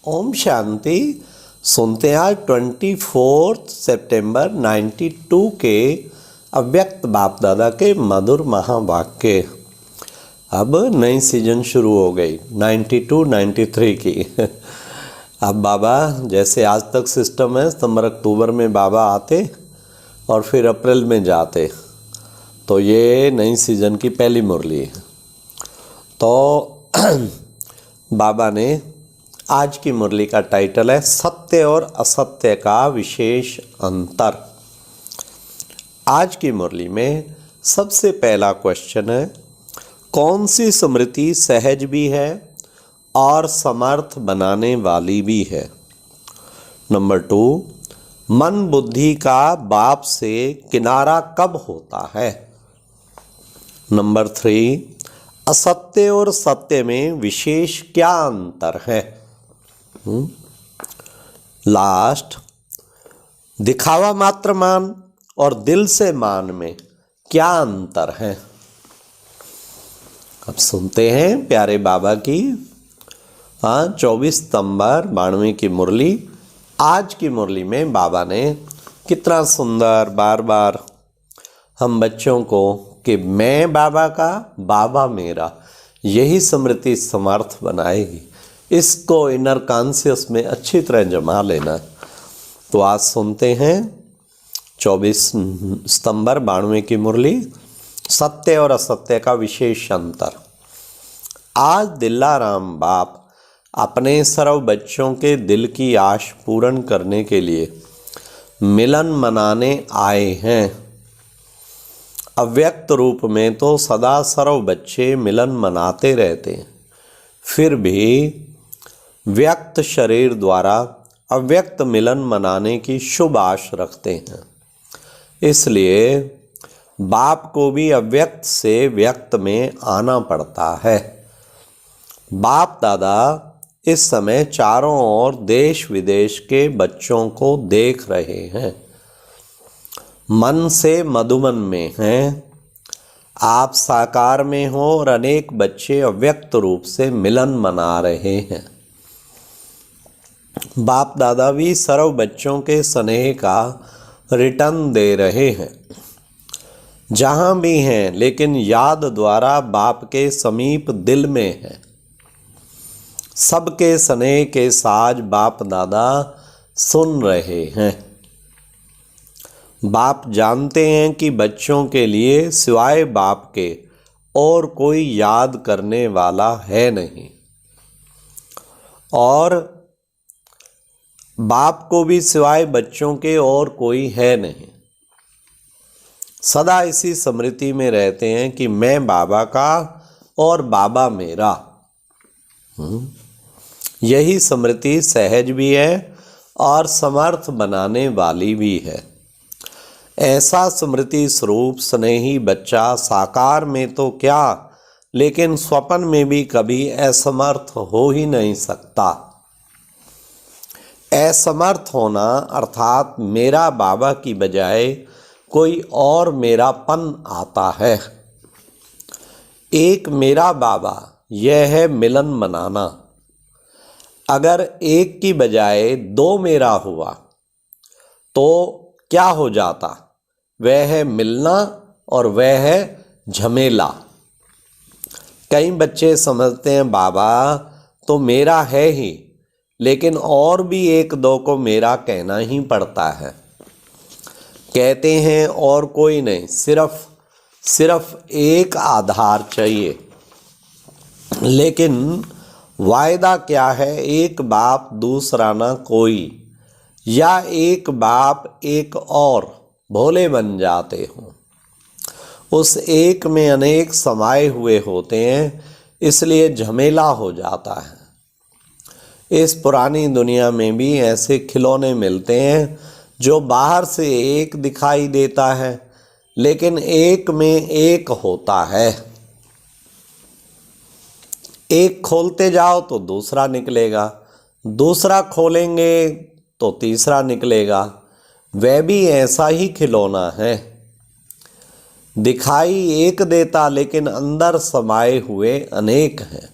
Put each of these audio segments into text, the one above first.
ओम शांति। सुनते हैं आज 24 सितंबर 92 के अव्यक्त बाप दादा के मधुर महावाक्य। अब नई सीजन शुरू हो गई 92-93 की। अब बाबा जैसे आज तक सिस्टम है, सितंबर अक्टूबर में बाबा आते और फिर अप्रैल में जाते, तो ये नई सीजन की पहली मुरली है। तो बाबा ने आज की मुरली का टाइटल है सत्य और असत्य का विशेष अंतर। आज की मुरली में सबसे पहला क्वेश्चन है, कौन सी स्मृति सहज भी है और समर्थ बनाने वाली भी है। नंबर 2, मन बुद्धि का बाप से किनारा कब होता है। नंबर 3, असत्य और सत्य में विशेष क्या अंतर है। लास्ट, दिखावा मात्र मान और दिल से मान में क्या अंतर है। अब सुनते हैं प्यारे बाबा की 24 सितंबर 92 की मुरली। आज की मुरली में बाबा ने कितना सुंदर बार बार हम बच्चों को कि मैं बाबा का, बाबा मेरा, यही स्मृति समर्थ बनाएगी। इसको इनर कॉन्शियस में अच्छी तरह जमा लेना। तो आज सुनते हैं 24 सितंबर 92 की मुरली, सत्य और असत्य का विशेष अंतर। आज दिल्लाराम बाप अपने सर्व बच्चों के दिल की आश पूर्ण करने के लिए मिलन मनाने आए हैं। अव्यक्त रूप में तो सदा सर्व बच्चे मिलन मनाते रहते हैं, फिर भी व्यक्त शरीर द्वारा अव्यक्त मिलन मनाने की शुभ आश रखते हैं। इसलिए बाप को भी अव्यक्त से व्यक्त में आना पड़ता है। बाप दादा इस समय चारों ओर देश विदेश के बच्चों को देख रहे हैं, मन से मधुमन में हैं। आप साकार में हो और अनेक बच्चे अव्यक्त रूप से मिलन मना रहे हैं। बाप दादा भी सर्व बच्चों के स्नेह का रिटर्न दे रहे हैं, जहां भी हैं, लेकिन याद द्वारा बाप के समीप दिल में है। सबके स्नेह के साज बाप दादा सुन रहे हैं। बाप जानते हैं कि बच्चों के लिए सिवाय बाप के और कोई याद करने वाला है नहीं, और बाप को भी सिवाय बच्चों के और कोई है नहीं। सदा इसी स्मृति में रहते हैं कि मैं बाबा का और बाबा मेरा। यही स्मृति सहज भी है और समर्थ बनाने वाली भी है। ऐसा स्मृति स्वरूप स्नेही बच्चा साकार में तो क्या, लेकिन स्वप्न में भी कभी असमर्थ हो ही नहीं सकता। असमर्थ होना अर्थात मेरा बाबा की बजाय कोई और मेरापन आता है। एक मेरा बाबा, यह है मिलन मनाना। अगर एक की बजाय दो मेरा हुआ तो क्या हो जाता। वह है मिलना और वह है झमेला। कई बच्चे समझते हैं बाबा तो मेरा है ही, लेकिन और भी एक दो को मेरा कहना ही पड़ता है। कहते हैं और कोई नहीं, सिर्फ एक आधार चाहिए। लेकिन वायदा क्या है, एक बाप दूसरा ना कोई, या एक बाप एक और भोले बन जाते हो। उस एक में अनेक समाये हुए होते हैं, इसलिए झमेला हो जाता है। इस पुरानी दुनिया में भी ऐसे खिलौने मिलते हैं जो बाहर से एक दिखाई देता है, लेकिन एक में एक होता है। एक खोलते जाओ तो दूसरा निकलेगा, दूसरा खोलेंगे तो तीसरा निकलेगा। वह भी ऐसा ही खिलौना है, दिखाई एक देता लेकिन अंदर समाये हुए अनेक हैं।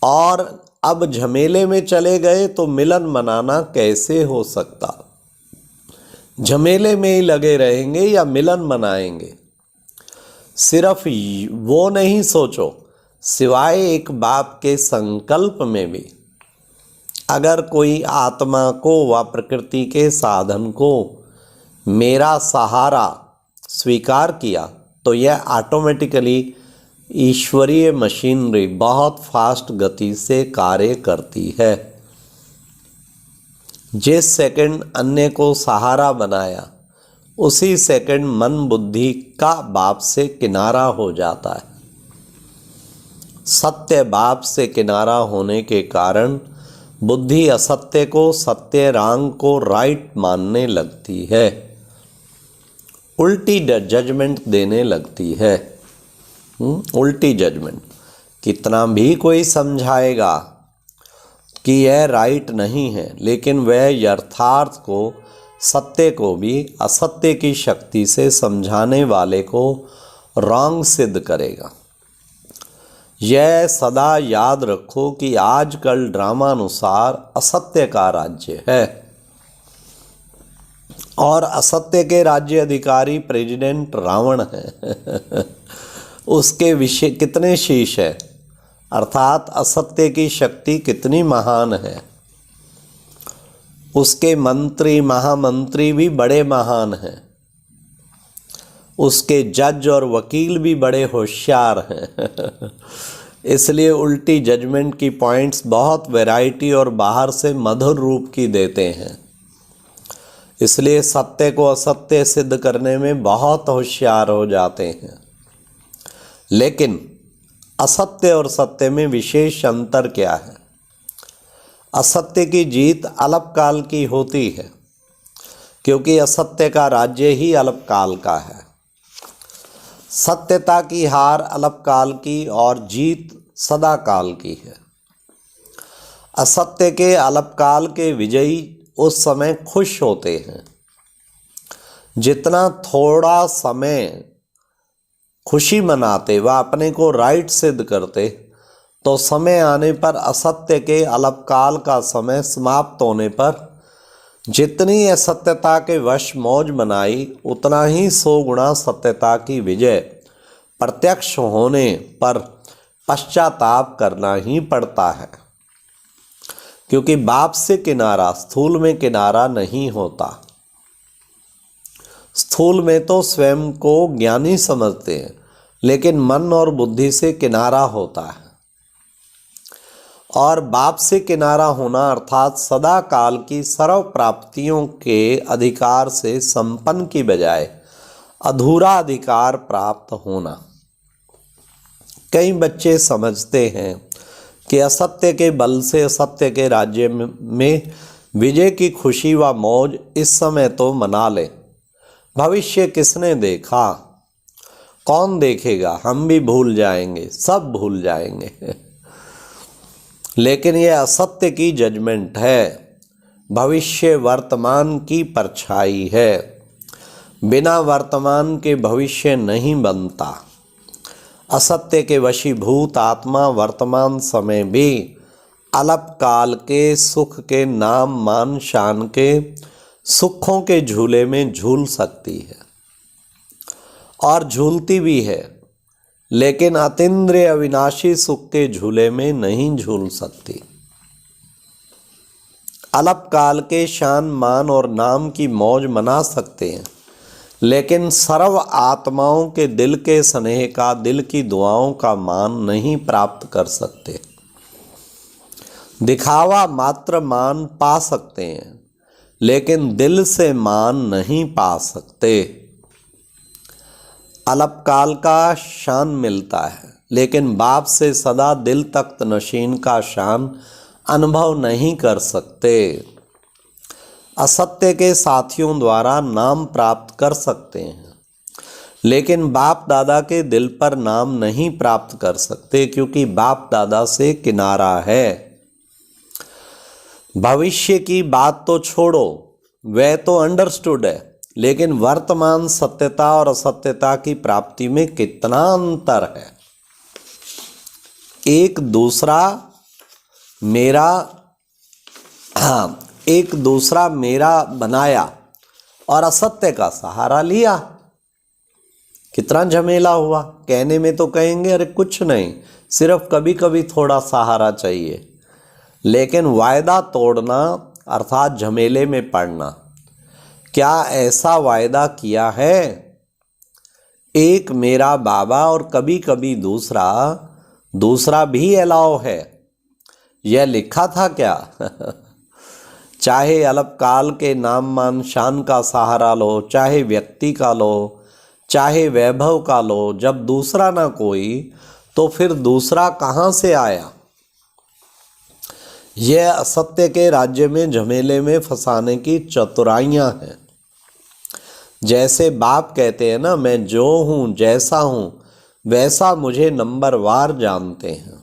और अब झमेले में चले गए तो मिलन मनाना कैसे हो सकता। झमेले में ही लगे रहेंगे या मिलन मनाएंगे। सिर्फ वो नहीं सोचो, सिवाय एक बाप के संकल्प में भी अगर कोई आत्मा को व प्रकृति के साधन को मेरा सहारा स्वीकार किया तो यह ऑटोमेटिकली ईश्वरीय मशीनरी बहुत फास्ट गति से कार्य करती है। जिस सेकंड अन्य को सहारा बनाया उसी सेकंड मन बुद्धि का बाप से किनारा हो जाता है। सत्य बाप से किनारा होने के कारण बुद्धि असत्य को सत्य, रांग को राइट मानने लगती है, उल्टी जजमेंट देने लगती है। उल्टी जजमेंट। कितना भी कोई समझाएगा कि यह राइट नहीं है, लेकिन वह यथार्थ को, सत्य को भी असत्य की शक्ति से समझाने वाले को रॉन्ग सिद्ध करेगा। यह सदा याद रखो कि आजकल ड्रामा अनुसार असत्य का राज्य है और असत्य के राज्य अधिकारी प्रेसिडेंट रावण है। उसके विषय कितने शीश है, अर्थात असत्य की शक्ति कितनी महान है। उसके मंत्री महामंत्री भी बड़े महान हैं, उसके जज और वकील भी बड़े होशियार हैं। इसलिए उल्टी जजमेंट की पॉइंट्स बहुत वैरायटी और बाहर से मधुर रूप की देते हैं। इसलिए सत्य को असत्य सिद्ध करने में बहुत होशियार हो जाते हैं। लेकिन असत्य और सत्य में विशेष अंतर क्या है? असत्य की जीत अल्पकाल की होती है, क्योंकि असत्य का राज्य ही अल्पकाल का है। सत्यता की हार अल्पकाल की और जीत सदाकाल की है। असत्य के अल्पकाल के विजयी उस समय खुश होते हैं। जितना थोड़ा समय खुशी मनाते व अपने को राइट सिद्ध करते, तो समय आने पर असत्य के अल्पकाल का समय समाप्त होने पर जितनी असत्यता के वश मौज मनाई, उतना ही 100 गुना सत्यता की विजय प्रत्यक्ष होने पर पश्चाताप करना ही पड़ता है। क्योंकि बाप से किनारा स्थूल में किनारा नहीं होता। स्थूल में तो स्वयं को ज्ञानी समझते हैं, लेकिन मन और बुद्धि से किनारा होता है। और बाप से किनारा होना अर्थात सदा काल की सर्व प्राप्तियों के अधिकार से संपन्न की बजाय अधूरा अधिकार प्राप्त होना। कई बच्चे समझते हैं कि असत्य के बल से असत्य के राज्य में विजय की खुशी व मौज इस समय तो मना ले, भविष्य किसने देखा, कौन देखेगा, हम भी भूल जाएंगे, सब भूल जाएंगे। लेकिन यह असत्य की जजमेंट है, भविष्य वर्तमान की परछाई है। बिना वर्तमान के भविष्य नहीं बनता। असत्य के वशीभूत आत्मा वर्तमान समय भी अल्पकाल के सुख के नाम मान शान के सुखों के झूले में झूल सकती है और झूलती भी है, लेकिन अतीन्द्रिय अविनाशी सुख के झूले में नहीं झूल सकती। अल्पकाल के शान मान और नाम की मौज मना सकते हैं, लेकिन सर्व आत्माओं के दिल के स्नेह का, दिल की दुआओं का मान नहीं प्राप्त कर सकते। दिखावा मात्र मान पा सकते हैं, लेकिन दिल से मान नहीं पा सकते। अल्पकाल का शान मिलता है, लेकिन बाप से सदा दिल तख्त नशीन का शान अनुभव नहीं कर सकते। असत्य के साथियों द्वारा नाम प्राप्त कर सकते हैं, लेकिन बाप दादा के दिल पर नाम नहीं प्राप्त कर सकते, क्योंकि बाप दादा से किनारा है। भविष्य की बात तो छोड़ो, वह तो अंडरस्टूड है, लेकिन वर्तमान सत्यता और असत्यता की प्राप्ति में कितना अंतर है। एक दूसरा मेरा एक दूसरा मेरा बनाया और असत्य का सहारा लिया। कितना झमेला हुआ। कहने में तो कहेंगे अरे कुछ नहीं, सिर्फ कभी कभी थोड़ा सहारा चाहिए, लेकिन वायदा तोड़ना अर्थात झमेले में पड़ना, क्या ऐसा वायदा किया है? एक मेरा बाबा और कभी कभी दूसरा भी अलाउ है, यह लिखा था क्या? चाहे अल्पकाल के नाम मान शान का सहारा लो, चाहे व्यक्ति का लो, चाहे वैभव का लो, जब दूसरा ना कोई तो फिर दूसरा कहाँ से आया? यह असत्य के राज्य में झमेले में फंसाने की चतुराइयां हैं। जैसे बाप कहते हैं ना, मैं जो हूँ जैसा हूँ वैसा मुझे नंबरवार जानते हैं,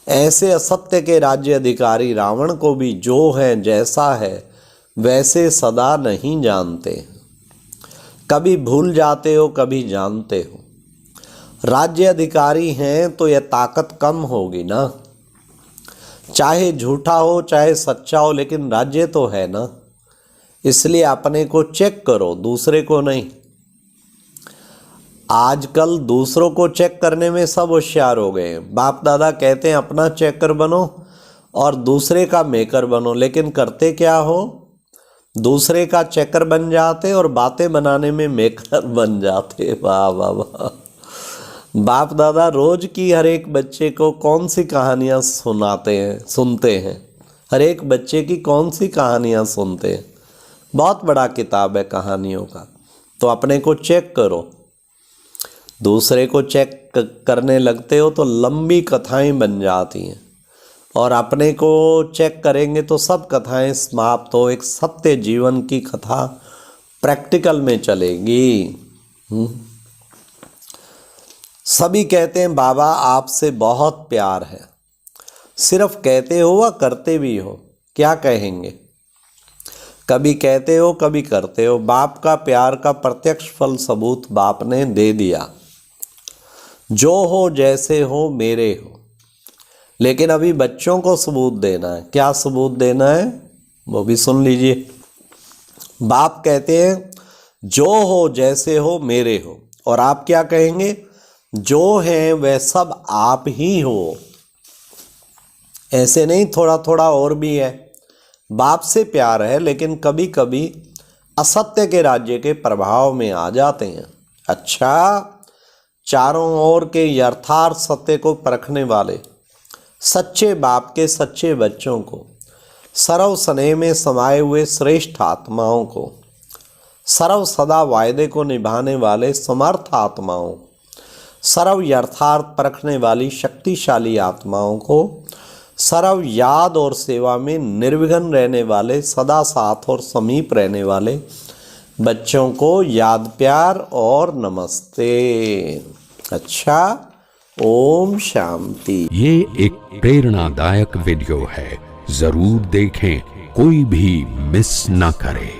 ऐसे असत्य के राज्य अधिकारी रावण को भी जो है जैसा है वैसे सदा नहीं जानते हैं। कभी भूल जाते हो, कभी जानते हो। राज्य अधिकारी हैं तो यह ताकत कम होगी ना। चाहे झूठा हो चाहे सच्चा हो, लेकिन राज्य तो है ना। इसलिए अपने को चेक करो, दूसरे को नहीं। आजकल दूसरों को चेक करने में सब होशियार हो गए हैं। बाप दादा कहते हैं अपना चेकर बनो और दूसरे का मेकर बनो, लेकिन करते क्या हो? दूसरे का चेकर बन जाते और बातें बनाने में मेकर बन जाते। वाह वाह वाह। बाप दादा रोज की हर एक बच्चे को कौन सी कहानियां सुनते हैं। हर एक बच्चे की कौन सी कहानियां सुनते हैं। बहुत बड़ा किताब है कहानियों का। तो अपने को चेक करो। दूसरे को चेक करने लगते हो तो लंबी कथाएं बन जाती हैं, और अपने को चेक करेंगे तो सब कथाएं समाप्त हो। एक सत्य जीवन की कथा प्रैक्टिकल में चलेगी। सभी कहते हैं बाबा आपसे बहुत प्यार है। सिर्फ कहते हो व करते भी हो? क्या कहेंगे? कभी कहते हो कभी करते हो। बाप का प्यार का प्रत्यक्ष फल सबूत बाप ने दे दिया। जो हो जैसे हो मेरे हो। लेकिन अभी बच्चों को सबूत देना है। क्या सबूत देना है वो भी सुन लीजिए। बाप कहते हैं जो हो जैसे हो मेरे हो, और आप क्या कहेंगे? जो है वह सब आप ही हो। ऐसे नहीं, थोड़ा थोड़ा और भी है। बाप से प्यार है, लेकिन कभी कभी असत्य के राज्य के प्रभाव में आ जाते हैं। अच्छा, चारों ओर के यथार्थ सत्य को परखने वाले सच्चे बाप के सच्चे बच्चों को, सर्व स्नेह में समाये हुए श्रेष्ठ आत्माओं को, सर्व सदा वायदे को निभाने वाले समर्थ आत्माओं, सर्व यथार्थ परखने वाली शक्तिशाली आत्माओं को, सर्व याद और सेवा में निर्विघ्न रहने वाले, सदा साथ और समीप रहने वाले बच्चों को याद प्यार और नमस्ते। अच्छा, ओम शांति। ये एक प्रेरणादायक वीडियो है, जरूर देखें, कोई भी मिस ना करे।